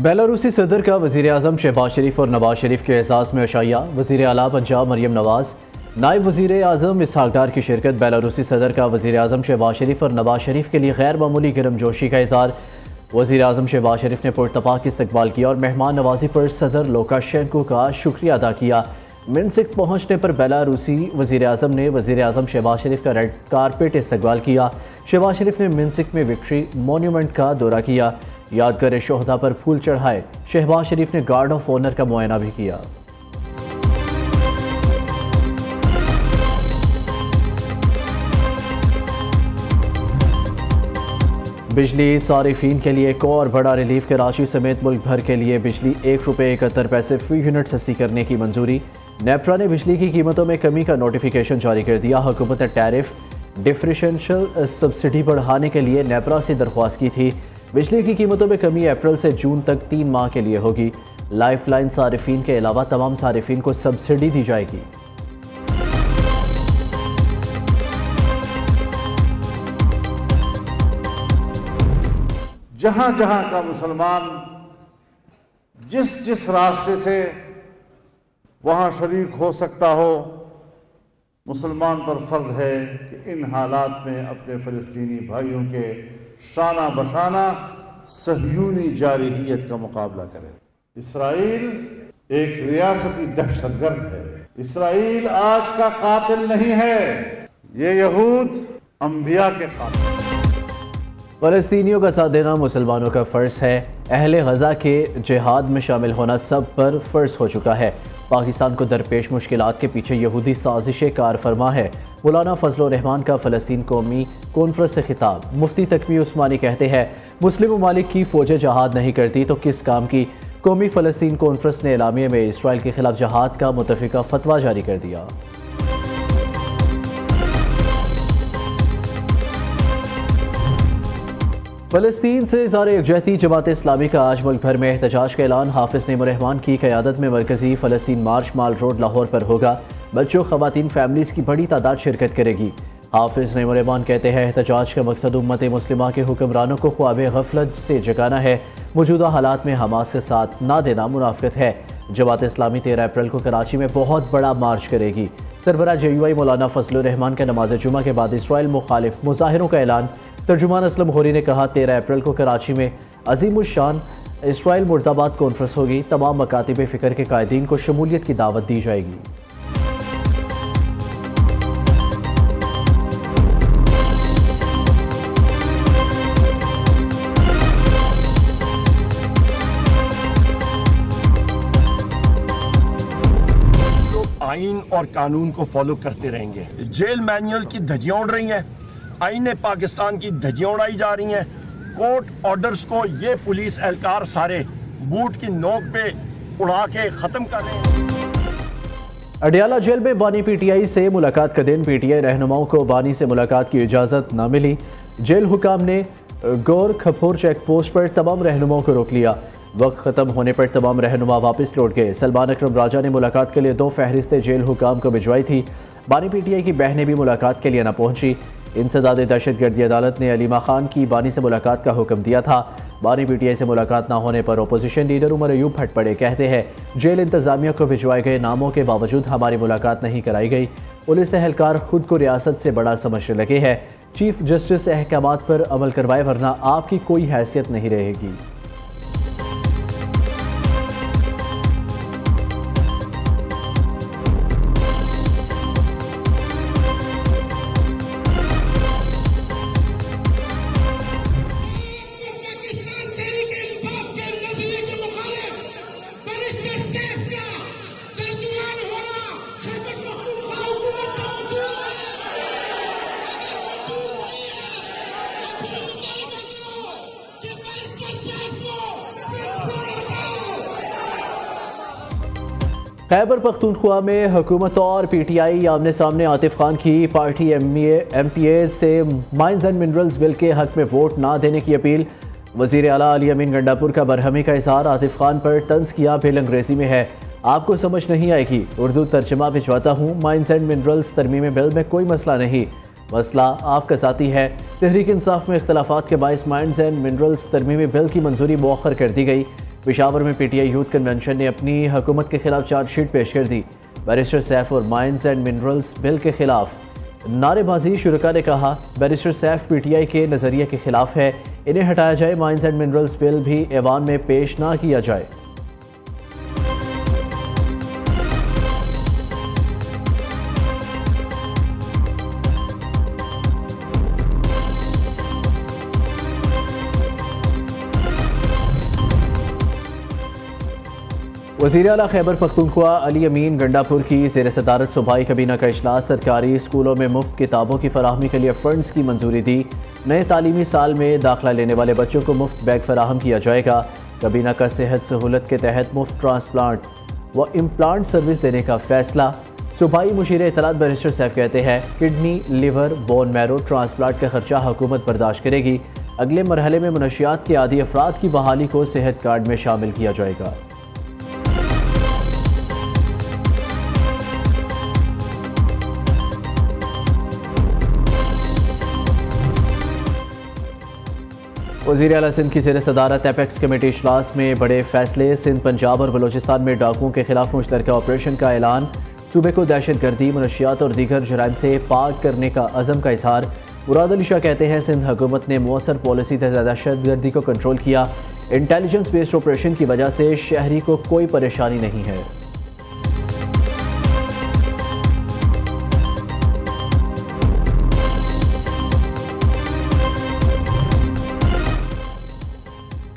बेलारूसी सदर का वज़ीर आज़म शहबाज शरीफ और नवाज शरीफ के एहसास में अशाइया। वज़ीर आला पंजाब मरियम नवाज, नायब वज़ीर आज़म इसहाक डार की शिरकत। बेलारूसी सदर का वज़ीर आज़म शहबाज शरीफ और नवाज शरीफ के लिए गैर मामूली गर्मजोशी का इज़हार। वज़ीर आज़म शहबाज शरीफ ने पुरतपाक इस्तकबाल किया और मेहमान नवाजी पर सदर लुकाशेंको का शुक्रिया अदा किया। मिन्स्क पहुँचने पर बेलारूसी वज़ीर आज़म ने वज़ीर आज़म शहबाज शरीफ का रेड कारपेट इस्तकबाल किया। शहबाज शरीफ ने मिन्स्क में विक्ट्री मॉन्यूमेंट का दौरा किया, यादगार शोहदा पर फूल चढ़ाए। शहबाज शरीफ ने गार्ड ऑफ ऑनर का मुआयना भी किया। बिजली सारिफीन के लिए एक और बड़ा रिलीफ। कराची समेत मुल्क भर के लिए बिजली ₹1.71 फी यूनिट सस्ती करने की मंजूरी। नेपरा ने बिजली की कीमतों में कमी का नोटिफिकेशन जारी कर दिया। हुकूमत ने टैरिफ डिफरेंशियल सब्सिडी बढ़ाने के लिए नेपरा से दरख्वास्त की थी। बिजली की कीमतों में कमी अप्रैल से जून तक 3 माह के लिए होगी। लाइफलाइन सारिफीन के अलावा तमाम सारिफीन को सब्सिडी दी जाएगी। जहां जहां का मुसलमान जिस जिस रास्ते से वहां शरीक हो सकता हो, मुसलमान पर फर्ज है कि इन हालात में अपने फ़लस्तीनी भाइयों के शाना बशाना सहयूनी जारहियत का मुकाबला करे। इसराइल एक रियासती दहशतगर्द है। इसराइल आज का कातिल नहीं है, ये यहूद अंबिया के कातिल। फ़लस्तीनियों का साथ देना मुसलमानों का फ़र्ज़ है। अहले गज़ा के जिहाद में शामिल होना सब पर फ़र्ज़ हो चुका है। पाकिस्तान को दरपेश मुश्किलात के पीछे यहूदी साजिश कार फरमा है। मौलाना फजल रहमान का फ़लस्तीन कौमी कॉन्फ्रेंस से खिताब। मुफ्ती तकवी उस्मानी कहते हैं, मुस्लिम ममालिक की फ़ौजें जहाद नहीं करती तो किस काम की। कौमी फ़लस्तीन कॉन्फ्रेंस ने एलामिया में इसराइल के खिलाफ जहाद का मुतफ़िका फतवा जारी कर दिया। फ़लस्तीन से इज़हार यकजहती जमात इस्लामी का आज मुल्क भर में एहतजाज का ऐलान। हाफिज़ नईमुर रहमान की क़यादत में मरकज़ी फ़लस्तीन मार्च माल रोड लाहौर पर होगा। बच्चों, ख़वातीन, फैमिलीज़ की बड़ी तादाद शिरकत करेगी। हाफिज़ नईमुर रहमान कहते हैं, एहतजाज का मकसद उम्मत मुस्लिमा के हुक्मरानों को ख्वाब गफलत से जगाना है। मौजूदा हालात में हमास के साथ ना देना मुनाफ़िक़त है। जमात इस्लामी 13 अप्रैल को कराची में बहुत बड़ा मार्च करेगी। सरबराह JUI मौलाना फजल रहमान का नमाज जुमा के बाद इसराइल मुखालिफ मुजाहिरों का ऐलान। तर्जुमान असलम होरी ने कहा, 13 अप्रैल को कराची में अजीमुशान इसराइल मुर्दाबाद कॉन्फ्रेंस होगी। तमाम मकातिब फ़िक्र के कायदीन को शमूलियत की दावत दी जाएगी। आइन और कानून को फॉलो करते रहेंगे। जेल मैनुअल की धज्जियां उड़ रही हैं, आईने पाकिस्तान की धज्जियां उड़ाई जा रही हैं। कोर्ट ऑर्डर्स को ये पुलिस एहलकार सारे बूट की नोक पे उड़ा के ख़त्म कर रहे हैं। अडियाला जेल में बानी PTI से मुलाकात का दिन। PTI रहनुमाओं को बानी से मुलाकात की इजाज़त न मिली। जेल हुकाम ने गौर खपोर चेक पोस्ट पर तमाम रहनुमाओं को रोक लिया। वक्त ख़त्म होने पर तमाम रहनुमा वापस लौट गए। सलमान अकरम राजा ने मुलाकात के लिए 2 फहरिस्तें जेल हुकाम को भिजवाई थी। बानी PTI की बहनें भी मुलाकात के लिए न पहुंची। इंसदाद दहशतगर्दी अदालत ने अलीमा खान की बानी से मुलाकात का हुक्म दिया था। बानी PTI से मुलाकात न होने पर अपोजिशन लीडर उमर अयूब फट पड़े। कहते हैं, जेल इंतजामिया को भिजवाए गए नामों के बावजूद हमारी मुलाकात नहीं कराई गई। पुलिस एहलकार खुद को रियासत से बड़ा समझने लगे हैं। चीफ जस्टिस अहकामात पर अमल करवाए वरना आपकी कोई हैसियत नहीं रहेगी। खैबर पख्तूनख्वा में हुकूमत और PTI आमने सामने। आतिफ खान की पार्टी MPA से माइंस एंड मिनरल्स बिल के हक में वोट ना देने की अपील। वज़ीर आला अली अमीन गंडापुर का बरहमी का इज़हार। आतिफ खान पर तंज किया, बिल अंग्रेज़ी में है, आपको समझ नहीं आएगी, उर्दू तर्जमा भिजवाता हूँ। माइंस एंड मिनरल्स तरमीम बिल में कोई मसला नहीं, मसला आपका साथी है। तहरीक इंसाफ में इख्तलाफात के बायस माइंस एंड मिनरल्स तरमीमी बिल की मंजूरी मौखर कर दी गई। पेशावर में पीटीआई यूथ कन्वेंशन ने अपनी हुकूमत के खिलाफ चार्जशीट पेश कर दी। बैरिस्टर सैफ और माइंस एंड मिनरल्स बिल के खिलाफ नारेबाजी। शुरका ने कहा बैरिस्टर सैफ पीटीआई के नज़रिए के खिलाफ है, इन्हें हटाया जाए। माइंस एंड मिनरल्स बिल भी ऐवान में पेश ना किया जाए। वज़ीर आला खैबर पख्तूनख्वा अली अमीन गंडापुर की ज़ेर सदारत सूबाई कबीना का इजलास। सरकारी स्कूलों में मुफ्त किताबों की फराहमी के लिए फ़ंड्स की मंजूरी दी। नए तालीमी साल में दाखिला लेने वाले बच्चों को मुफ्त बैग फराहम किया जाएगा। कबीना का सेहत सहूलत के तहत मुफ्त ट्रांसप्लांट व इम्प्लांट सर्विस देने का फैसला। सूबाई मुशीर इत्तलात बैरिस्टर सैफ कहते हैं kidney, liver, bone marrow transplant का खर्चा हुकूमत बर्दाश्त करेगी। अगले मरहले में मनशियात के आदी अफराद की बहाली को सेहत कार्ड में शामिल किया जाएगा। वज़ीर आला सिंध की ज़ेर सदारत एपेक्स कमेटी इजलास में बड़े फैसले। सिंध, पंजाब और बलोचिस्तान में डाकुओं के खिलाफ मुश्तरका ऑपरेशन का ऐलान। सूबे को दहशतगर्दी, मनशियात और दीगर जराइम से पाक करने का अज़म का इजहार। मुराद अली शाह कहते हैं सिंध हुकूमत ने मौसर पॉलिसी से दहशतगर्दी को कंट्रोल किया। इंटेलिजेंस बेस्ड ऑपरेशन की वजह से शहरी को कोई परेशानी नहीं है।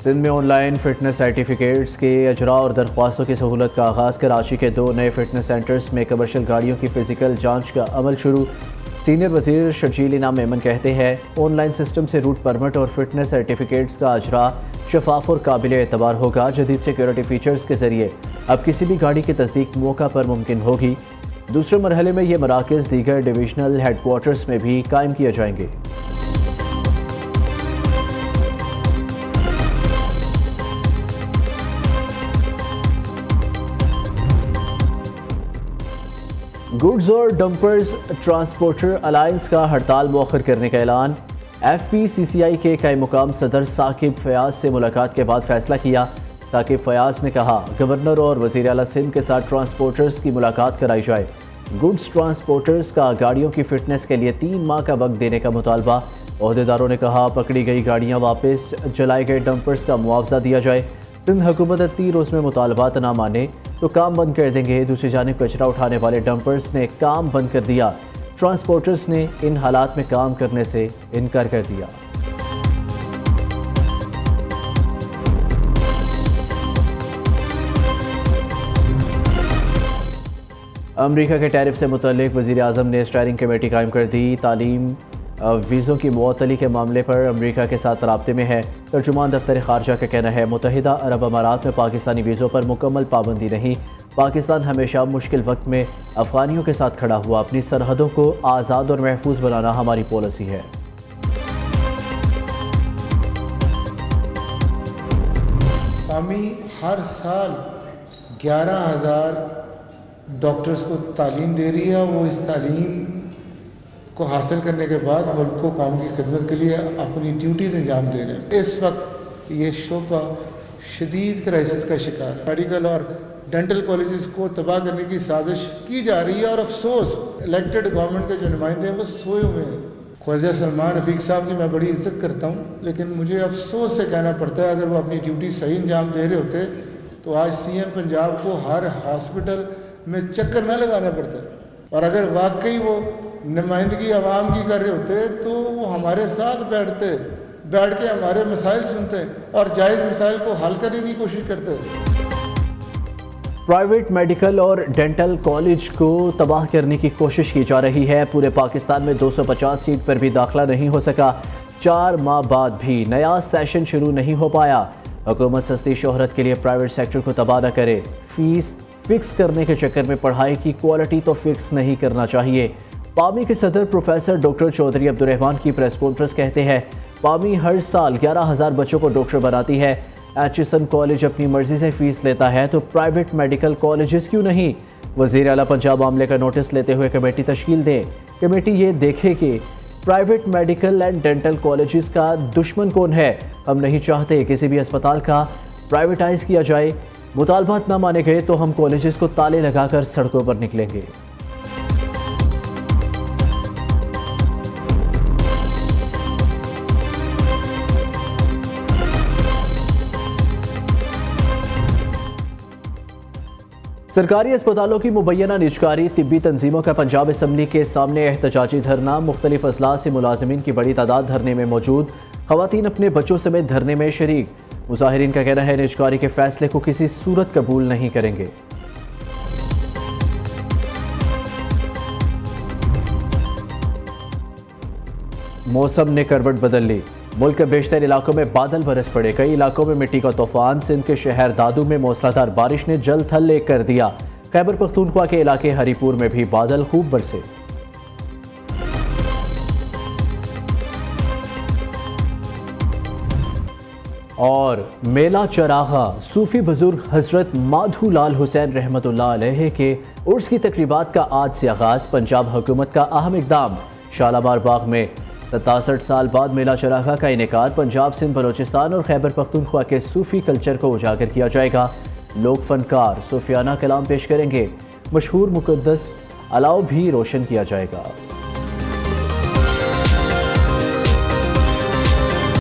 सिंध में ऑनलाइन फिटनेस सर्टिफिकेट्स के अजरा और दरख्वास्तों की सहूलत का आगाज़। कराची के 2 नए फिटनेस सेंटर्स में कमर्शियल गाड़ियों की फ़िज़िकल जांच का अमल शुरू। सीनियर वज़ीर शर्जील इनाम मेमन कहते हैं ऑनलाइन सिस्टम से रूट परमिट और फिटनेस सर्टिफिकेट्स का अजरा शफाफ और काबिल एतबार होगा। जदीद सिक्योरिटी फ़ीचर्स के ज़रिए अब किसी भी गाड़ी की तस्दीक मौका पर मुमकिन होगी। दूसरे मरहले में ये मराकज़ दीगर डिविजनल हेडक्वार्टर्स में भी कायम किए जाएंगे। गुड्स और डंपर्स ट्रांसपोर्टर अलायंस का हड़ताल मौखर करने का ऐलान। FPCCI के कायम मुकाम सदर साकिब फयाज से मुलाकात के बाद फैसला किया। साकिब फयाज ने कहा गवर्नर और वज़ीर आला सिंध के साथ ट्रांसपोर्टर्स की मुलाकात कराई जाए। गुड्स ट्रांसपोर्टर्स का गाड़ियों की फिटनेस के लिए 3 माह का वक्त देने का मुतालबा। ओहदेदारों ने कहा पकड़ी गई गाड़ियाँ वापस, जलाए गए डंपर्स का मुआवजा दिया जाए। सिंध हुकूमत 3 रोज़ में मुतालबात ना माने तो काम बंद कर देंगे। दूसरी जानिब कचरा उठाने वाले डंपर्स ने काम बंद कर दिया। ट्रांसपोर्टर्स ने इन हालात में काम करने से इनकार कर दिया। अमेरिका के टैरिफ से मुतल्लिक वज़ीर आज़म ने स्टीयरिंग कमेटी कायम कर दी। तालीम वीज़ों की मुअत्तली के मामले पर अमेरिका के साथ राब्ते में है। तर्जुमान दफ्तर खारजा का कहना है मुत्तहिदा अरब अमारात में पाकिस्तानी वीज़ों पर मुकम्मल पाबंदी नहीं। पाकिस्तान हमेशा मुश्किल वक्त में अफ़गानियों के साथ खड़ा हुआ। अपनी सरहदों को आज़ाद और महफूज बनाना हमारी पॉलिसी है। पामी हर साल 11,000 डॉक्टर्स को तालीम दे रही है। वो इस तालीम को हासिल करने के बाद मुल्क को काम की खिदमत के लिए अपनी ड्यूटीज़ अंजाम दे रहे हैं। इस वक्त ये शोबा शदीद क्राइसिस का शिकार है। मेडिकल और डेंटल कॉलेजेस को तबाह करने की साजिश की जा रही है और अफसोस इलेक्टेड गवर्नमेंट के जो नुमाइंदे हैं वो सोए हुए हैं। ख्वाजा सलमान रफ़ीक साहब की मैं बड़ी इज्जत करता हूँ, लेकिन मुझे अफसोस से कहना पड़ता है अगर वो अपनी ड्यूटी सही अंजाम दे रहे होते तो आज CM पंजाब को हर हॉस्पिटल में चक्कर न लगाना पड़ता। और अगर वाकई वो नुमाइंदगी आवाम की कर रहे होते तो वो हमारे साथ बैठ के हमारे मसाइल सुनते और जायज़ मसाइल को हल करने की कोशिश करते। प्राइवेट मेडिकल और डेंटल कॉलेज को तबाह करने की कोशिश की जा रही है। पूरे पाकिस्तान में 250 सीट पर भी दाखिला नहीं हो सका। 4 माह बाद भी नया सेशन शुरू नहीं हो पाया। हुकूमत सस्ती शोहरत के लिए प्राइवेट सेक्टर को तबाह न करे। फीस फिक्स करने के चक्कर में पढ़ाई की क्वालिटी तो फिक्स नहीं करना चाहिए। पामी के सदर प्रोफेसर डॉक्टर चौधरी अब्दुर्रहमान की प्रेस कॉन्फ्रेंस कहते हैं पामी हर साल 11,000 बच्चों को डॉक्टर बनाती है। एचिसन कॉलेज अपनी मर्जी से फीस लेता है तो प्राइवेट मेडिकल कॉलेजेस क्यों नहीं। वज़ीर आला पंजाब मामले का नोटिस लेते हुए कमेटी तश्कील दें। कमेटी ये देखे कि private medical and dental colleges का दुश्मन कौन है। हम नहीं चाहते किसी भी अस्पताल का प्राइवेटाइज किया जाए। मुतालबात न माने गए तो हम कॉलेजेस को ताले लगाकर सड़कों पर निकलेंगे। सरकारी अस्पतालों की मुबैना निजकारी तिब्बी तंजीमों का पंजाब असम्बली के सामने एहतजाजी धरना। मुख्तलिफ अजला से मुलाजमीन की बड़ी तादाद धरने में मौजूद। खवातीन अपने बच्चों समेत धरने में शरीक। मुजाहिरीन का कहना है निजकारी के फैसले को किसी सूरत कबूल नहीं करेंगे। मौसम ने करवट बदल ली। मुल्क के बेशतर इलाकों में बादल बरस पड़े। कई इलाकों में मिट्टी का तूफान। सिंध के शहर दादू में मूसलाधार बारिश ने जल थल एक कर दिया। खैबर पख्तूनख्वा के इलाके हरीपुर में भी बादल खूब बरसे। और मेला चरागा सूफी बुजुर्ग हजरत माधू लाल हुसैन रहमतुल्लाह अलैह के उर्स की तकरीबात का आज से आगाज। पंजाब हुकूमत का अहम इकदाम। शालामार बाग में 67 साल बाद मेला चरागा का इनेकाद। पंजाब, सिंध, बलोचिस्तान और खैबर पख्तूनख्वा के सूफी कल्चर को उजागर किया जाएगा। लोक फनकार सूफियाना कलाम पेश करेंगे। मशहूर मुकद्दस अलाव भी रोशन किया जाएगा।